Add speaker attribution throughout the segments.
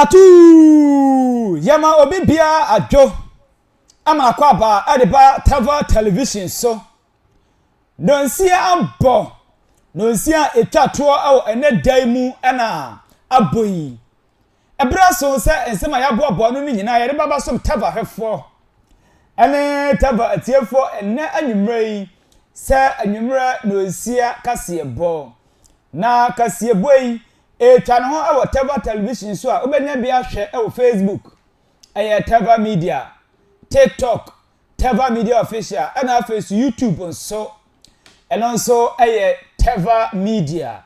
Speaker 1: Atu yama obi bia adwo ama kwaba adeba Tevah television so nonsia abo nonsia etwato awo ene dan mu na aboyi ebra so se ensema ya boabo no nyina yede baba som Tevah hefo ene Tevah atiefo ene anwumrei se anwumra nonsia Kaseabo na Kaseabo yi etwa no ho awo Tevah television so a obenya bia hwe awo Facebook Tevah media TikTok Tevah media official and our face YouTube and so Tevah media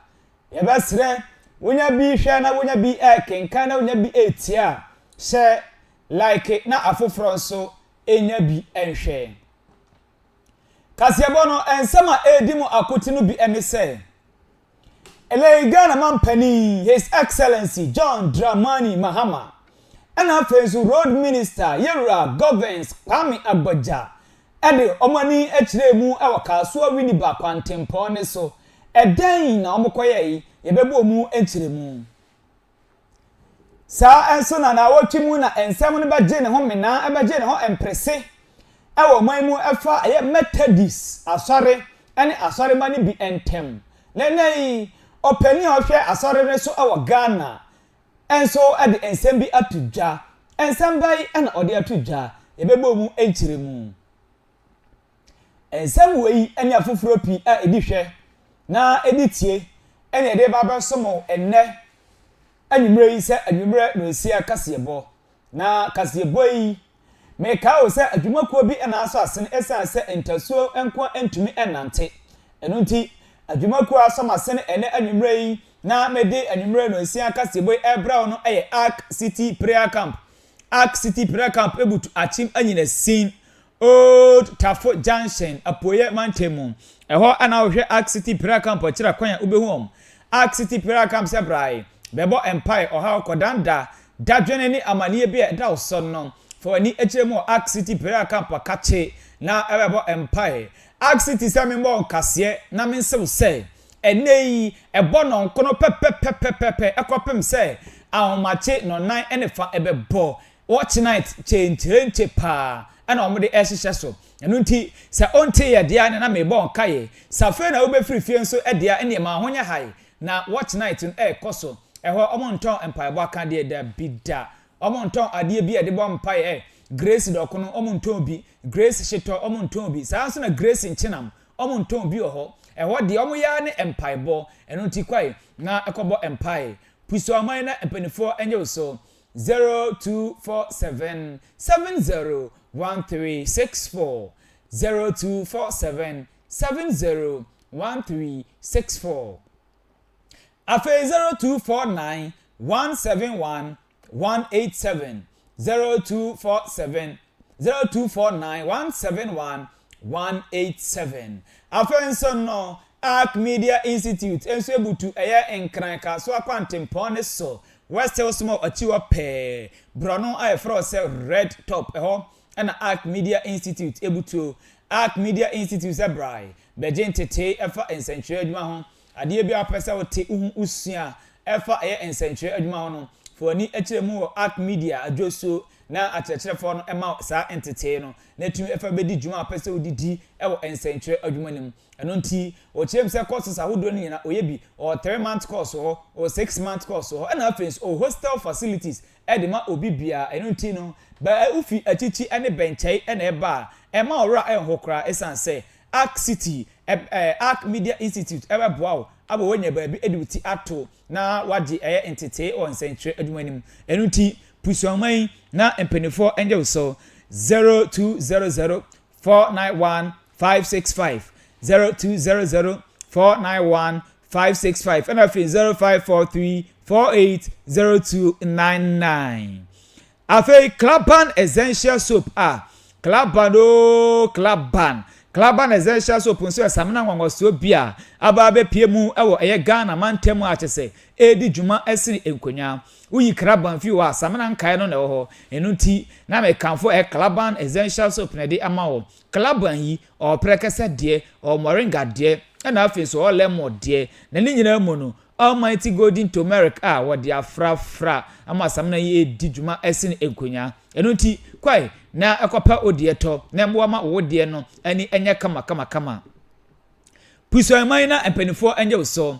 Speaker 1: yebasre wonya bi hwe na wonya bi kenkan na wonya bi etia share like na afoforo so enya bi enhwe Kaseabo no ensema edimu akoti no bi enese Ghana Mampani, His Excellency John Dramani Mahama, and our face Road Minister Yera Governs Kwame Agbaja, Ede Omani Echremu Awaka so wini ba kwantempo ne so edan na omokoye yebebo mu echremu sa enso na wotwimu na ensem ne baje ne ho mena baje ne ho emprese ewo man mu efa ye Methodist asore ene asore mani bi entem nenei openi ohwe asore so awo Ghana enso ade ensem bi atudwa ensem bai na ode atudwa ebebo mu enchiremu ensem wei ene afoforo pi edi hwe na editie ene ede baba somo enne anwumre yi se anwumre no sia Kaseabo na Kaseabo yi meka o se adwumakuo bi na aso asen esa se entasuo enko entumi enante eno nti adwumakuo asomasen ene anwumre yi na mede anwumre no sia Kaseabo ebra no Ark City Prayer Camp Ark City Prayer Camp ebutu achim anyina sin Old Tafo Junction apoye mantemu eho ana ohwe Ark City Prayer Camp akira kwanya ubehu Ark City Prayer Camp sebrai bebo empire oha kodanda dadwene ni amanie bi da oson no for ani echiremu Ark City Prayer Camp akache na ebebo empire Ark City semembo kase na mensew se enei ebo no nkono pepepepepe ekopem se ahomache no nan enefa ebebo watch night change pa ana omode ehihye so enu nti se onte ye dia na mebo nkaye safe na obefiri fie nso edia ene ma honya hai na watch night koso eho omonton empire bo aka de da bida omonton ade bi ede bo mpaye Grace dokono omonton bi Grace shito omonton bi sanso na Grace nchinam omonton bi oho eho de omoya ne empire bo enu nti kwai na ekobo empire puso aman na empanifo enye so 0247 701364 0247 701364 afe 0249 171 187 0247 0249 171 187 afe nso no Ark Media Institute enso ebutu eye enkranka so akwantempo ne so West Osmo achiwa pe brono ayefro se red top eho na Ark Media Institute ebutu Ark Media Institute zebrai bejentete efa ensenchwe adwuma ho ade bi apesa wote uhu usua efa eye ensenchwe adwuma ho no for ni echiremu wo Ark Media adwoso na akyerɛkyerɛfo no ema saa entity no na tumi efa bedi dwuma apesa odidi ewo ensenchwe adwuma nim eno nti o chem se courses ahodo ni na oyebi or 3-month course or 6-month course or na afens or hostel facilities edema obibia eno nti no ba ufi achichi ene benchai ene eba ema ora enhokra esanse Ark City Ark Media Institute ebe boawo abo wonya ba bi eduti ato na waji eye entity or ensenchwe adwuma nim eno nti pusuaman na empenifo enje so 0200 491 565 0200 491 565 and afin 0543 480299 afei Clubban essential soap Clubban essential soap nso samina nwangoso bia aba be piemu ewo eye Ghana mantemu achese edi dwuma esini enkonya uyi Clubban fi wa samina nkai no na ho enunti na me kanfo Clubban essential soap na di ama wo Clubban yi o prekese de o moringa de na afin so lemon de na ni nyina mu no Almighty Golden Turmeric what they are fra ama samna ye di dwuma ese enkonya eno nti kwai na ekopa odieto na mboa ma wo die no ani enye kama puso man na empanifo enye wo so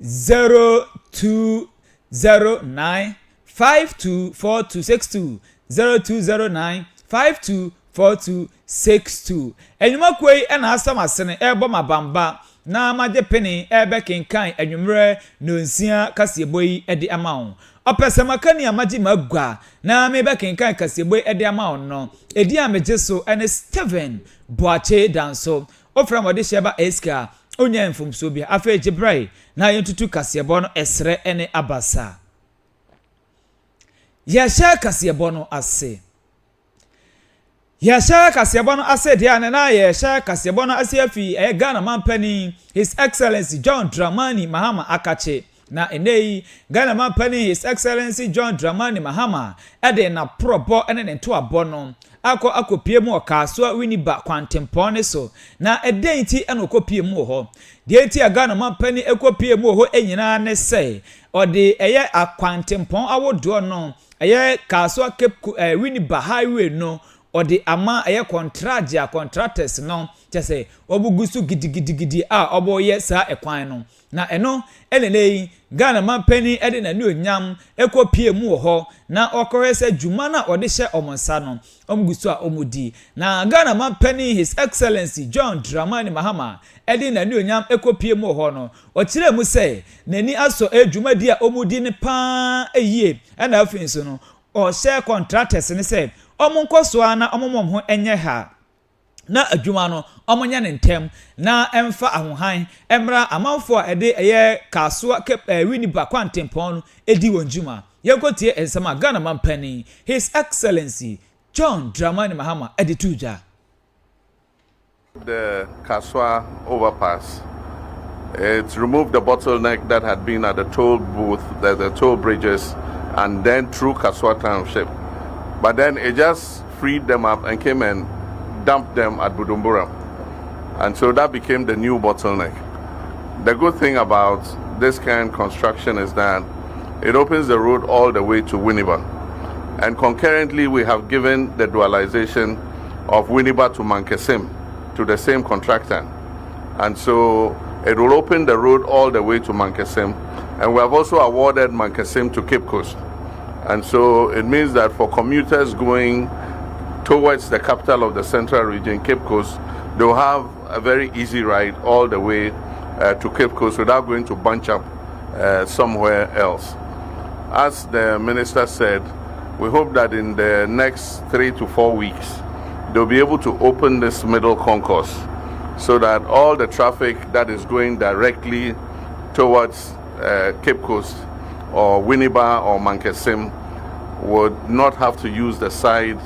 Speaker 1: 0209524262 0209524262 enyuma kwei na asam asene ebo mabamba na maje peni ebe kenkan enwumre no nsia Kaseabo yi ede amawo opesema ni amaji magwa na mebe kenkan Kaseabo ede amawo no edi ameje so ene Steven Boache danso ofra mode sheba eska onya mfumso bia afa Jibrai na yentutu Kaseabo no esre ene abasa ya sha Kaseabo no ase Yasha Kaseabo no ase dia na yasha Kaseabo no ase afi Ghana mampani His Excellency John Dramani Mahama akache na enei Ghana mampani His Excellency John Dramani Mahama ede na probo ene nto abo no akopie mu okaso winiba kwantempon ne so na eden ti ene okopie mu ho de ti Ghana mampani ekopie mu ho enyina ne se ode eye akwantempon awodo no eye kaso winiba highway no odi ama eye contractors no chese obugusu gidigidi obo ye sa ekwan no na eno elelei Ghana mampani ede na nyam ekopie mu ho na okorese dwuma na odi hye omonsa no omgusu a omudi na Ghana mampani His Excellency John Dramani Mahama ede na nyam ekopie mu ho no okire mu se nani aso edwuma di a omudi ne pa eyie na afin so no o share contractors ne se omunkosoa na omomom ho enye ha na adwuma no omonya ne ntem na emfa ahohan emra amanfo a ede eye kasoa winiba kwantempon no edi wonjuma yekotie ensama Ghana mampani His Excellency John Dramani Mahama ede tuja
Speaker 2: the Kasoa overpass. It's removed the bottleneck that had been at the toll booth, the toll bridges, and then through Kasoa Township. But then it just freed them up and came and dumped them at Budumbura. And so that became the new bottleneck. The good thing about this kind of construction is that it opens the road all the way to Winneba. And concurrently, we have given the dualization of Winneba to Mankesim to the same contractor. And so it will open the road all the way to Mankesim. And we have also awarded Mankesim to Cape Coast. And so it means that for commuters going towards the capital of the central region, Cape Coast, they'll have a very easy ride all the way to Cape Coast without going to bunch up somewhere else. As the minister said, we hope that in the next 3 to 4 weeks, they'll be able to open this middle concourse so that all the traffic that is going directly towards Cape Coast or Winneba or Mankesim would not have to use the side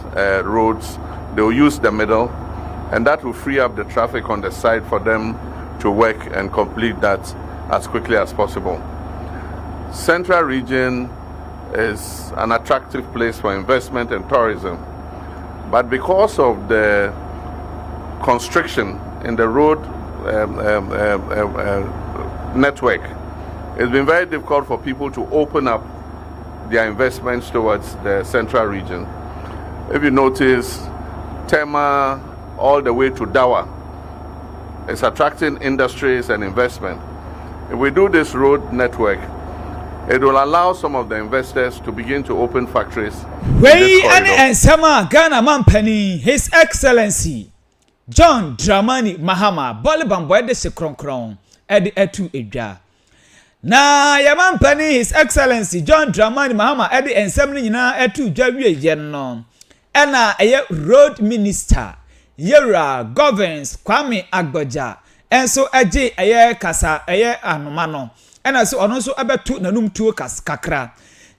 Speaker 2: roads. They will use the middle, and that will free up the traffic on the side for them to work and complete that as quickly as possible. Central region is an attractive place for investment and tourism, but because of the constriction in the road network, it's been very difficult for people to open up their investments towards the central region. If you notice, Tema all the way to Dawa is attracting industries and investment. If we do this road network, it will allow some of the investors to begin to open factories.
Speaker 1: Wey and Sama Ghana mampani His Excellency John Dramani Mahama Bolibambo ede se kronkron ede etu edwa na yamampani His Excellency John Dramani Mahama ede ensem ni nyina etu dwa wieye no ena eye road minister Yera Governs Kwame Agboja enso age eye kasa eye anoma no ena so ono so abetu nanum tuo kakra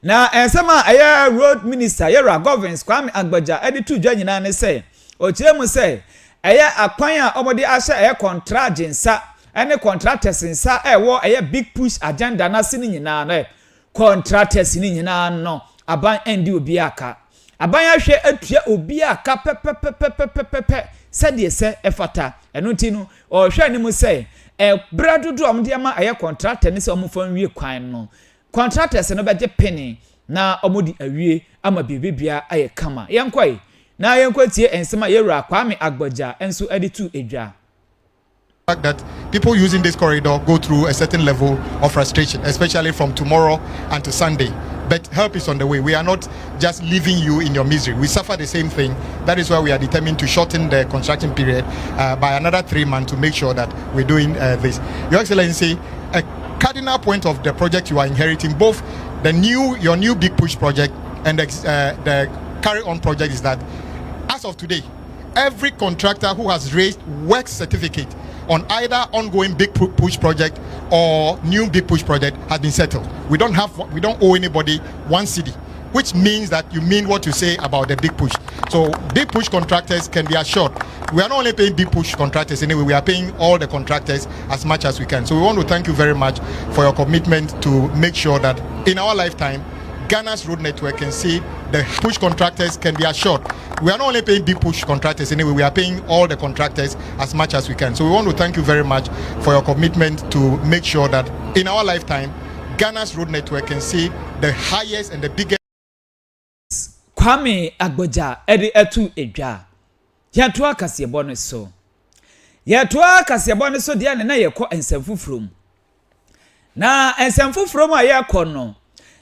Speaker 1: na ensema eye road minister Yera Governs Kwame Agboja ede tu dwa nyina ne se o kiremu se eye akwan a omode ahye eye contract nsa ene contractors nsa ewo eye big push agenda na sini nyina na contractors ni nyina no aban endi obi aka aban ahwe atua obi aka pepepepepepe sede se efata eno ti no o hwe ni mu se brado do am de ama aye contractor ne se omo fan wie kwan no contractors no be je penny na omo di awie ama bibibia aye kama yenkoi na yenkwatie ensema yewura Kwame Agboja enso editu edwa.
Speaker 3: That people using this corridor go through a certain level of frustration, especially from tomorrow and to Sunday. But help is on the way. We are not just leaving you in your misery. We suffer the same thing. That is why we are determined to shorten the construction period by another 3 months to make sure that we're doing this. Your Excellency, a cardinal point of the project you are inheriting, both your new Big Push project and the carry-on project, is that as of today, every contractor who has raised work certificate on either ongoing Big Push project or new Big Push project has been settled. We don't owe anybody 1 cedi, which means that you mean what you say about the Big Push. So Big Push contractors can be assured we are not only paying Big Push contractors anyway, we are paying all the contractors as much as we can. So we want to thank you very much for your commitment to make sure that in our lifetime Ghana's road network can see the push contractors can be assured we are not only paying Big Push contractors anyway, we are paying all the contractors as much as we can. So we want to thank you very much for your commitment to make sure that in our lifetime Ghana's road network can see the highest and the biggest.
Speaker 1: Kwame Agboja edi etu edwa Tevah Kaseabo ne so Tevah Kaseabo ne so dia ne na yekọ ensamfufrom na ensamfufrom a yekọ no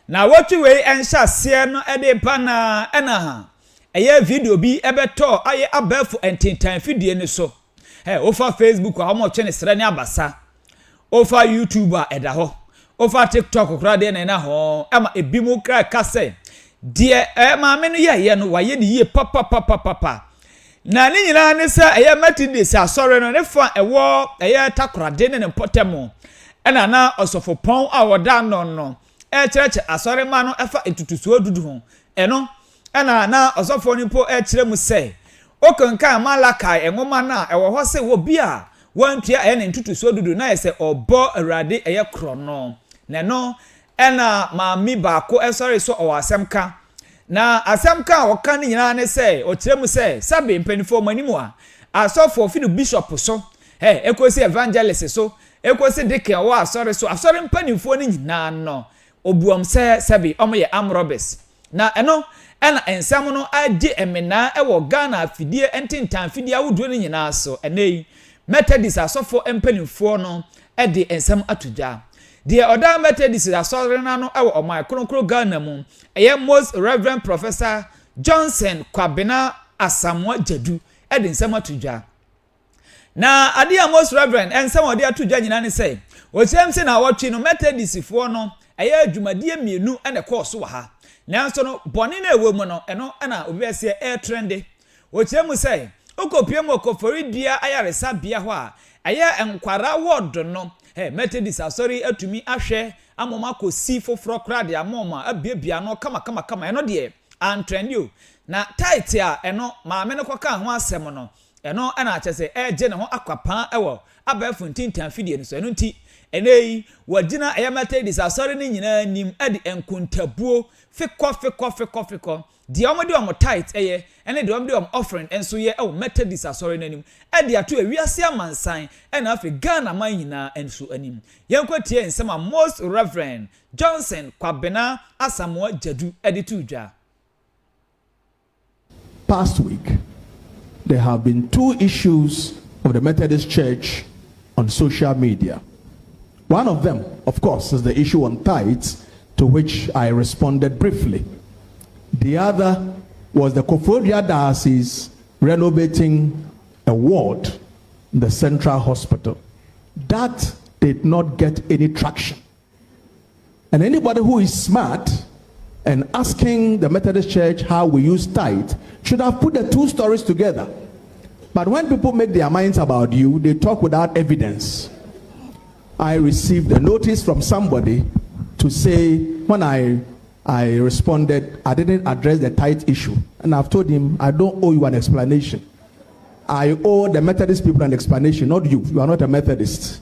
Speaker 1: na wotwe we enhyase no ede bana ena ha eye video bi ebeto aye abafu entintan video ne so ofa Facebook a homo twe ne sere ne abasa ofa YouTube a eda ho ofa TikTok kura de na ho ama ebimu kra kase de maame no ye no waye ne ye papa na ni nyina ne sa eye matidis asore no ne fa ewo eye takora de ne potemo ena na osofopon a woda no chereche asore ma no efa etutusuo dudu ho eno ena na osofo nipo kire mu se okanka malaka enwoma na ewo ho se wo bia wantua ene ntutusuo dudu na yese obo awrade eye krono ne no ena maami baako esore so owasemka na asemka woka ni nyina ne se o kire mu se sabe mpanifo manimu a asofo fi no bishop so ekosi evangelist so ekosi dike wa asore mpanifo ni nyina no obuam se sabi omoye amrobes na eno ena ensam no age emena ewo Ghana afidie entintan afidie awudo ni nyina so enei Methodist asofo empanifo no ede ensam atudwa de oda Methodist asore na no ewo omai kronkro Ghana mu eye most reverend professor Johnson Kwabena Asamoah Jadu ede ensam atudwa na ade most reverend ensam ode atudwa nyina ne se o chemse na wotwe no Methodist fo no eye adwumadie mienu ene course wa ha nanso no bone na ewe mu no eno na obiese trend o chemu say okopiem okoforidua ayaresa bia ho a eye enkwara word no Methodist asori atumi ahwe amoma kosi foforo krade amoma abiabia no kama eno de antrend you na tight a eno maame ne koka ho asem no eno na achese eje ne ho akwapa ewo abafu ntintan fidie no so eno nti enei wagina Methodist asori ni nyina nim ade enkuntabuo fikọ di omode om tight eye ene de omode om offering enso ye Methodist asori nanim ade ato ewiase amansan ena afi Ghana man nyina enso anim yenkwatie ensema most reverend Johnson Kwabena Asamoah Jadu ade tudwa.
Speaker 4: Past week there have been 2 issues of the Methodist Church on social media. One of them, of course, is the issue on tithes, to which I responded briefly. The other was the Koforidua Diocese renovating a ward in the Central Hospital. That did not get any traction. And anybody who is smart and asking the Methodist Church how we use tithe should have put the 2 stories together. But when people make their minds about you, they talk without evidence. I received a notice from somebody to say when I responded, I didn't address the tithe issue. And I've told him, I don't owe you an explanation. I owe the Methodist people an explanation, not you. You are not a Methodist.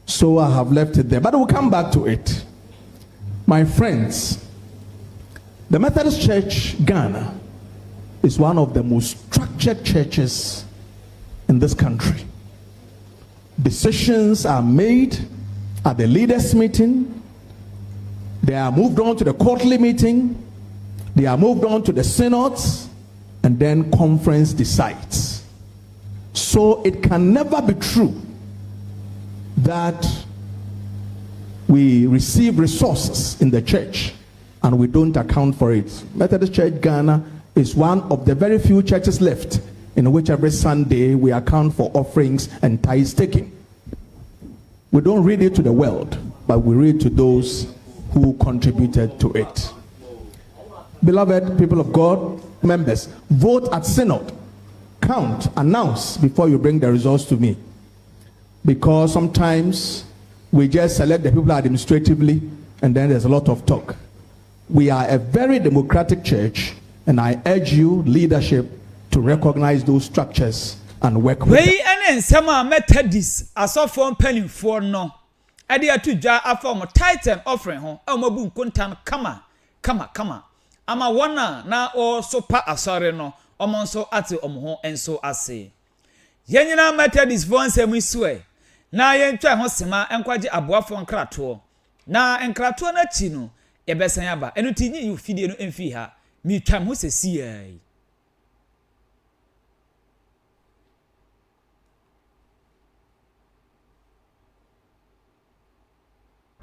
Speaker 4: So I have left it there. But we'll come back to it. My friends, the Methodist Church Ghana is one of the most structured churches in this country. decisions are made at the leaders' meeting, they are moved on to the quarterly meeting, they are moved on to the synods, and then conference decides. So it can never be true that we receive resources in the church and we don't account for it. Methodist Church Ghana is one of the very few churches left in which every Sunday we account for offerings and tithes taking. We don't read it to the world, but we read to those who contributed to it. Beloved people of God, members, vote at synod. Count, announce before you bring the results to me. Because sometimes we just select the people administratively and then there's a lot of talk. We are a very democratic church, and I urge you, leadership, to recognize those structures and work with
Speaker 1: them. And some Methodist as of one penny for no. Idea to jar after a titan offering home. Elmabun contan kama. Ama wana na o sopa asare no. Omonso ati omoho enso ase. Yenyina Methodist vonse mwiswe. Na yentwa ho sema enkwaje aboafo nkrato. Na nkrato na chi no ebesan aba. Enu ti nyi fidie no emfi ha. Mi twam ho sesi ai.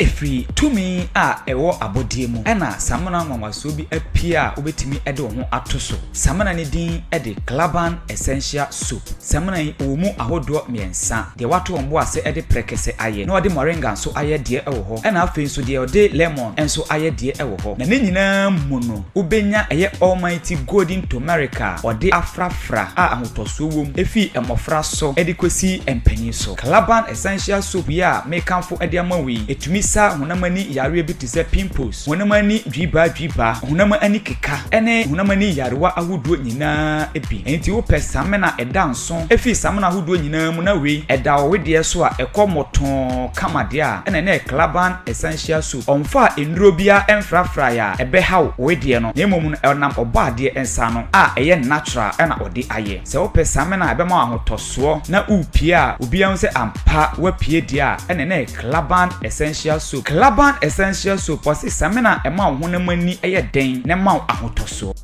Speaker 1: Efri tumi a ewo abodie mu ena samana nwanwaso bi apia obetimi ede wo ho atoso samana ne din ede Claban essential soup samana yi omu ahodo miensa de wato ombo ase ede prekese aye na ode moringa nso aye de ewo ho ena afi nso de ode lemon enso aye de ewo ho na ne nyina mu no obenya eye almighty golden turmeric ode afrafra a ahotoso wom efi emofra so ede kwesi empanyi so Claban essential soup ya mekanfo ede amawi etumi sa hunamani yare bi tise pimples hunamani dwiba hunamani keka ene hunamani yarewa ahuduo nyina ebi enti wo pesa mena eda nso efi samana ahuduo nyina mu na we eda owede so a ekomoton kamade a ene na Claban essential soup onfa enduro bia enfrafra ya ebe haw owede no nemom no enam obaade ensa no a eye natural ena ode aye se wo pesa mena ebe ma ahotoso na upia obia nse ampa wapie dia ene na Claban essential soup Claban essential soup osi samina ema honamani eye den ne ma ahotoso.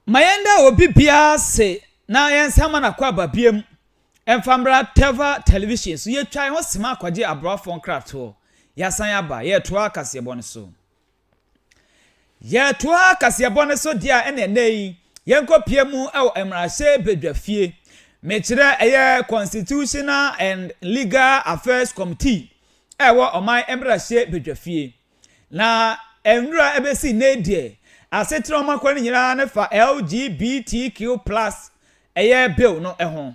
Speaker 1: Mayenda obi bia se na yensama na kwa babiem emfamra Tevah television so ye twan ho sema kwaje abrafo nkrato yasan aba ye toa Kaseabo ne so ye toa Kaseabo ne so dia ene nei yenkopiemu e emrahye bedwafie mekire eye constitutional and legal affairs committee ewo oman emrahye bedwafie na enra ebesi ne die asetro makwani nyira ne fa LGBTQ+ eye bill no eho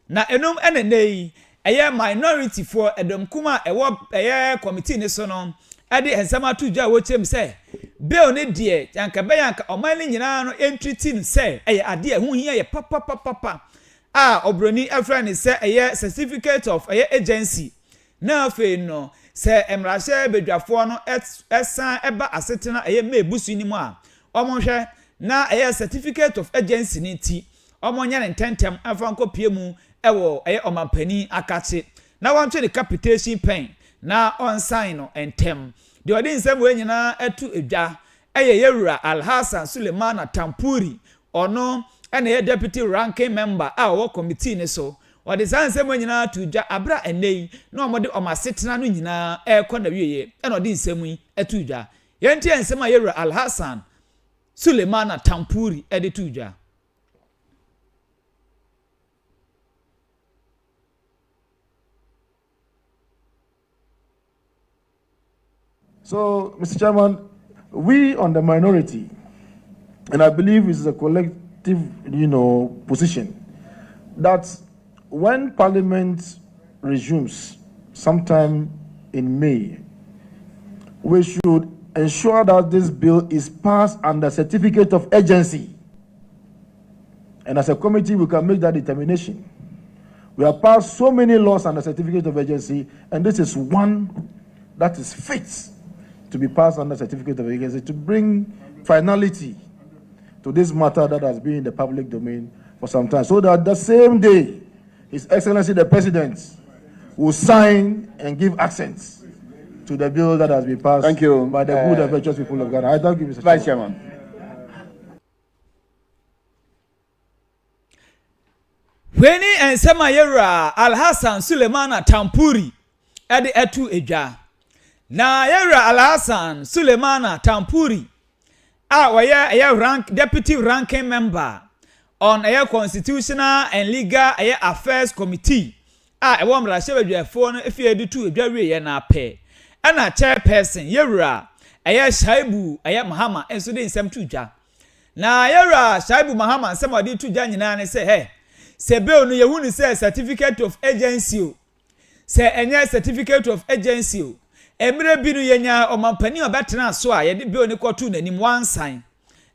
Speaker 1: na enum enenei eye minority for edom kuma ewo eye committee ne so no ade ensama tujua wo chem se bill ne die yanka be yanka omani nyira no entreaty ne se eye ade hu hia ye papa obroni afra ne se eye certificate of eye agency na fe no se emrahye bedwafo no esan eba asetena eye mebusu ni mu a omonhwe na eye certificate of agency ni ti omonya ne ntentem afanko piemu ewo eye omampani akache na wantwe ne capitation pen na on sign no entem de odi nsem we nyina etu edwa eye yewura Alhassan Suleiman Tampuri ono ene ye deputy ranking member a wo committee ne so odi nsem we nyina tu dwa abra enei na omode omasetena no nyina ekọ na wieye ene odi nsem yi etu dwa yenti nsem a yewura Alhassan Suleiman Tampuri edituja.
Speaker 5: So, Mr. Chairman, we on the minority, and I believe this is a collective, position, that when Parliament resumes sometime in May, we should ensure that this bill is passed under certificate of urgency. And as a committee, we can make that determination. We have passed so many laws under certificate of urgency, and this is one that is fit to be passed under certificate of urgency to bring finality to this matter that has been in the public domain for some time, so that the same day His Excellency the President will sign and give accents to the bill that has been passed
Speaker 6: by the
Speaker 5: good and virtuous people of Ghana. I thank you, Mr.
Speaker 6: Vice Chairman.
Speaker 1: When and Samayera Al-Hassan Suleimana Tampuri at the Etu Eja. Na Yera Al-Hassan Suleimana Tampuri. A rank deputy ranking member on a constitutional and legal affairs committee. A woman Rasha phone if you do to a very na pay. And a chairperson Yera Shaibu Mahama and so then some tuja. Na Yera Shaibu Mahama somebody to Janina and say, hey. Se bill no yehunu say certificate of agency se enye certificate of agency emre bi no yenya omampani obetena so a yede bill ne kwotu nanim wansan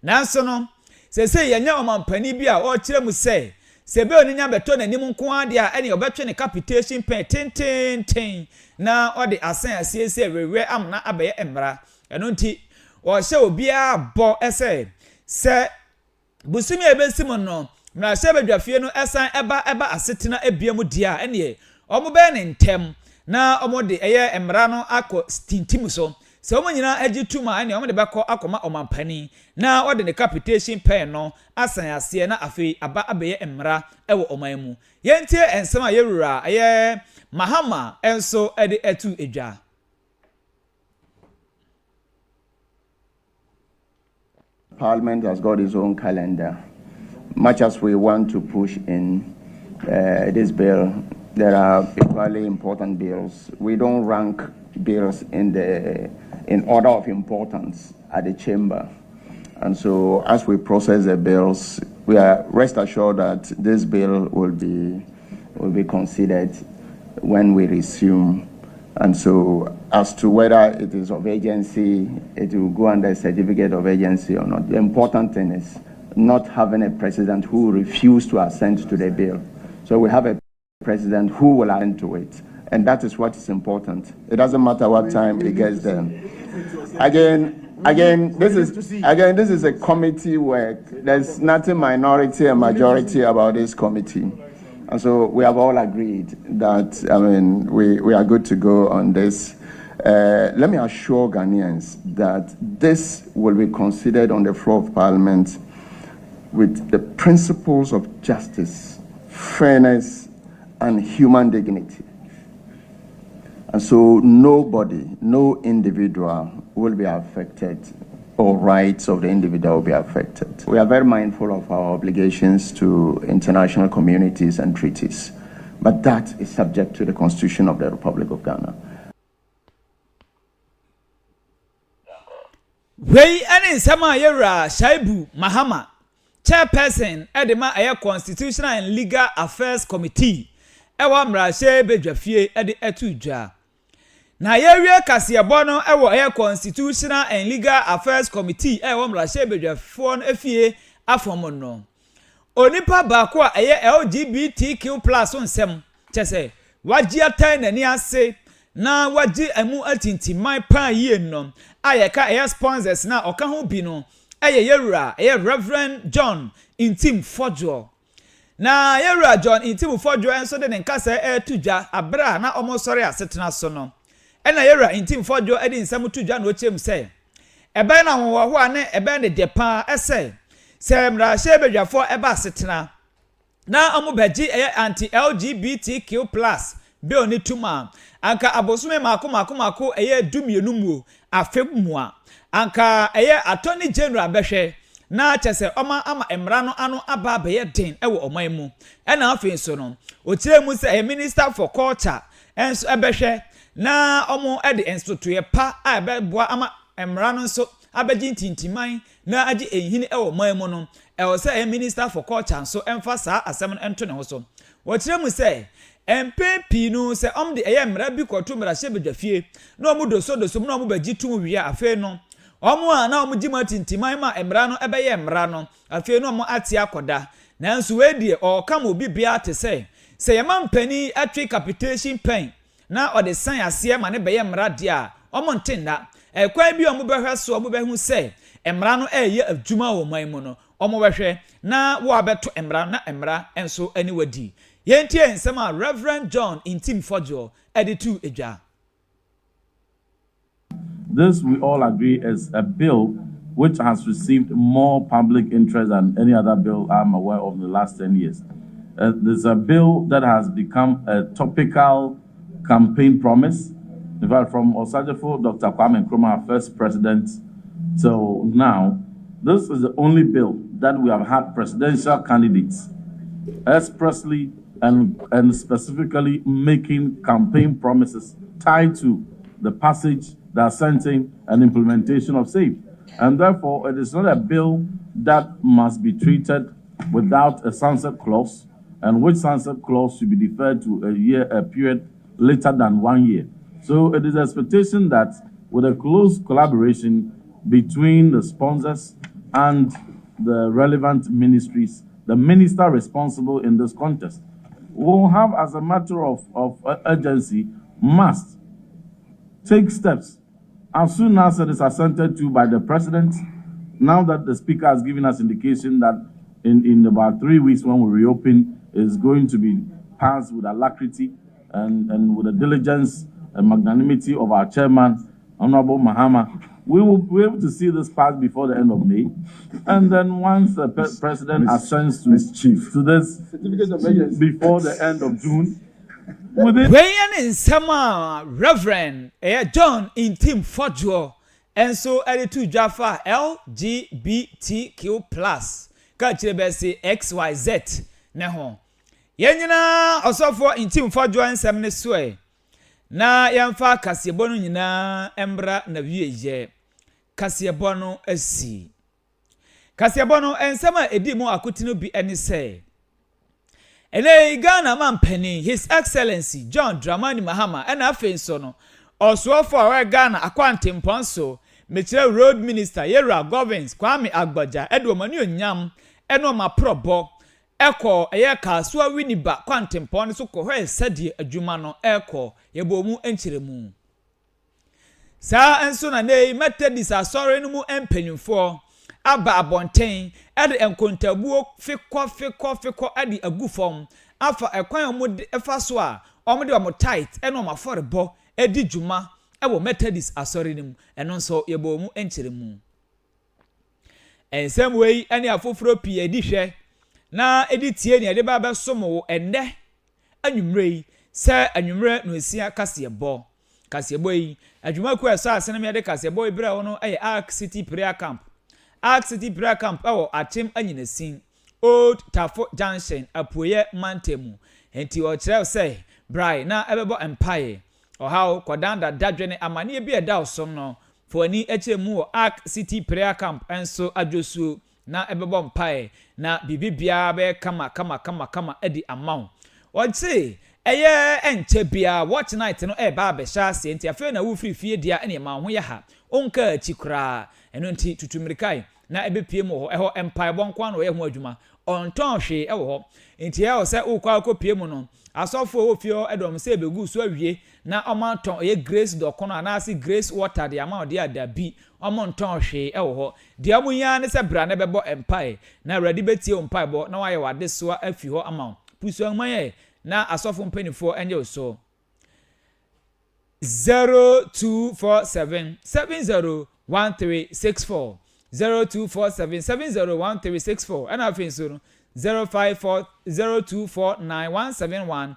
Speaker 1: nanso no se yenya omampani bi a o kire mu se bill ne nya beto nanim nko ade a ene obetwe ne capitation pen ten na ode asan asiese rewe amna abaye emra eno nti o hye obi a bo ese se busumi ebensim no na se badwafie no esan eba asetena ebiam dia ene omo be ne ntem na omo de emra no akọ stintim so se omo nyina agituma ene omo de bekọ akoma omampani na ode ne capitation pen no asan ase na afi aba abeye emra ewo omanmu yentie ensem a yewura Mahama enso ede etu edwa.
Speaker 6: Parliament has got its own calendar. Much as we want to push in this bill, there are equally important bills. We don't rank bills in order of importance at the chamber. And so as we process the bills, we are rest assured that this bill will be considered when we resume. And so as to whether it is of agency, it will go under a certificate of agency or not. The important thing is not having a president who refused to assent to the bill. So we have a president who will assent to it. And that is what is important. It doesn't matter what time it gets there. Again, this is a committee work. There's nothing minority and majority about this committee. And so we have all agreed that, we are good to go on this. Let me assure Ghanaians that this will be considered on the floor of Parliament with the principles of justice, fairness, and human dignity. And so nobody, no individual will be affected, or rights of the individual will be affected. We are very mindful of our obligations to international communities and treaties, but that is subject to the Constitution of the Republic of Ghana.
Speaker 1: Wey ene nsama yera Shaibu Mahama, chairperson edema Constitutional and Legal Affairs Committee ewa mrashe bedwafie ede etudwa. Na Tevah Kaseabo no ewo Constitutional and Legal Affairs Committee ewa mrashe bedwafo no efie afomo no. Onipa baako a LGBTQ+ onsem chese waji atan nani ase na waji emu atintimai pa yie no ayeka sponsors na oka ho bi no yewura Reverend John Intim Fojo. Na yewura John Intim Fojo enso de nkasa tudwa abra na omosori asetena so no ena yewura Intim Fojo edi nsam tudwa na ochem se ebe na wo ane ebe ne depa ese se mra she bedwafo eba asetena na omobaji anti LGBTQ+ bill ni tuma anka abosume mako dumienu mu afemua anka attorney general behwe na chese ama emra no ano aba be den ewo oman mu ena afin so no otire mu se minister for culture enso ebehwe na omo ede institute pa a beboa ama emra no so abaji ntintiman na agi ehini ewo oman mu no ewo se minister for culture so emfa saa asem ento ne ho so otire mu se empe pi no se de mmara bi kwoto mmara hye bedwafie na omu doso na omu bagi tum wi afi no omu a na omu gima tintiman ma mmara no ebeye mmara no afi no omu ate akoda nanso we die o kam obi bia te se yema mpani atwe capitation pen na ode san ase ma ne beye mmara dia omu ntinda ekwan bi omu behwe so omu behu se mmara no eye adwuma wo man mu no omu behwe na wo abeto mmara na mmara enso ani wadi yentie nsema Reverend John Intim Fojo editu eja.
Speaker 7: This we all agree is a bill which has received more public interest than any other bill I'm aware of in the last 10 years. There's a bill that has become a topical campaign promise. In fact, from Osajefo, Dr. Kwame Nkrumah, our first president, till now, this is the only bill that we have had presidential candidates expressly and specifically making campaign promises tied to the passage, the assenting, and implementation of SAFE. And therefore, it is not a bill that must be treated without a sunset clause, and which sunset clause should be deferred to a period later than 1 year. So it is expectation that with a close collaboration between the sponsors and the relevant ministries, the minister responsible in this contest will have, as a matter of urgency, must take steps as soon as it is assented to by the president. Now that the speaker has given us indication that in about 3 weeks when we reopen, is going to be passed with alacrity and with the diligence and magnanimity of our chairman, Honorable Mahama, we will be able to see this passed before the end of May. And then once the president assents to this before the end of June,
Speaker 1: When Sama Reverend John Intim Fojo and so editu Jaffa LGBTQ+. Kachirebe XYZ neho. Yenyina osofo Intim Fojo ensem ne soe. Na yamfa Kaseabo no nyina embra na wieje. Kaseabo no asi. Kaseabo no ensema edi mu akutinu bi eni se. Ele Ghana mampeni His Excellency John Dramani Mahama ena afenso no osuofo awe Ghana akwantempon mechire road minister Yera Govins Kwame Agbaja edo mani onyam eno maprobo eko eye kasua winiba kwantempon so ko hwe sadie adwuma no eko yebomu enchiremu sa enso na nei Methodist asore no mu empenyufo aba abonten ede enkontabuo fikọ ade agufom afa ekwan omode efa so a omode omotight eno maforebo edi djuma ewo Methodist asore nim eno nso yebomu enchiremu ensem wei ene afoforo pie edi hwe na edi tie ne ede ba somo enne anwumrei se anwumre no esia Kaseabo yi adwuma ku esa asene me ede Kaseabo ibra wono eye Ark City Prayer Camp ewo atem anyinasin Old Tafo Junction apoye mantemu enti o kire se brai na ebebo empire ohaw kodanda dadwene amane bi eda osom no foni echemu wo Ark City Prayer Camp enso adwosu na ebebo empire na bibibia be kama edi amaw onse eye enche bia watch night no ba abesha ase enti afi na wo frifie dia ene ma ho ya ha onka achikura eno nti tutumirikai na ebepie mu ho eho empire bonkwa no ye ho adwuma onton hwe ewo ho enti ye o se ukwa akopie mu no asofo ofio edom se begu so awie na omanton ye grace dokono anasi grace water de ama ode adabi omonton hwe ewo ho de amunya ne se bra ne bebo empire na ready betie empire bo na waye wade so afi ho ama pusu amaye na asofo mpanifo enye so 0247701364 0247701364 and afin so 0540249171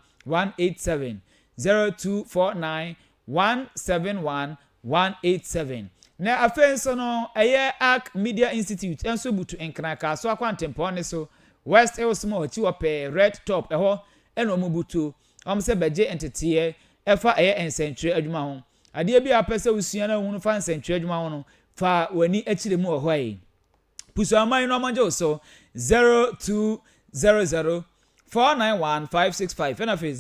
Speaker 1: 0249171187 na afin so no eye Ark Media Institute enso butu enkraka so akwantempo ne so West Elsmo chi wope red top eho eno mubutu se beje entity efa eye ensentre adwuma ho ade bi apese usua na hunu fa ensentre adwuma ho no fa wani akire mu ohwai pusu aman no amanje so 0200 491-565 and afi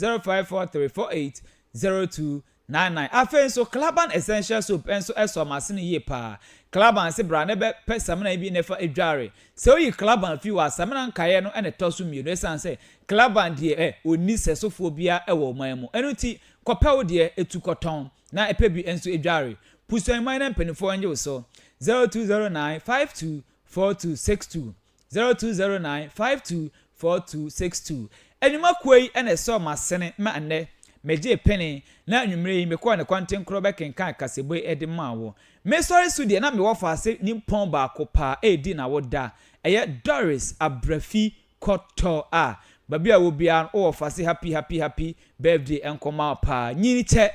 Speaker 1: 0543480299 afi so Klaban essential soap enso eso masine ye pa Klaban se bra ne be pesamna bi ne fa edware se oyi Klaban fi wa samna nkaye no ene toso mienu esan se Klaban de oni sesofo bia e wo man mu enuti kopew de etukoton na epe bi enso edware puso man na mpanifo anje so 0209524262 0209524262 enima kwei ene so masene ma ne meje penny na anwumre yi mekọ ne kwanten kro be kenkan kasebo edi ma wo me sorry studio na me wo fa ase ni pon ba ko pa edi na wo da eye Doris Abrafi Koto a babia wo bia o fa ase happy birthday enkoma pa nyini che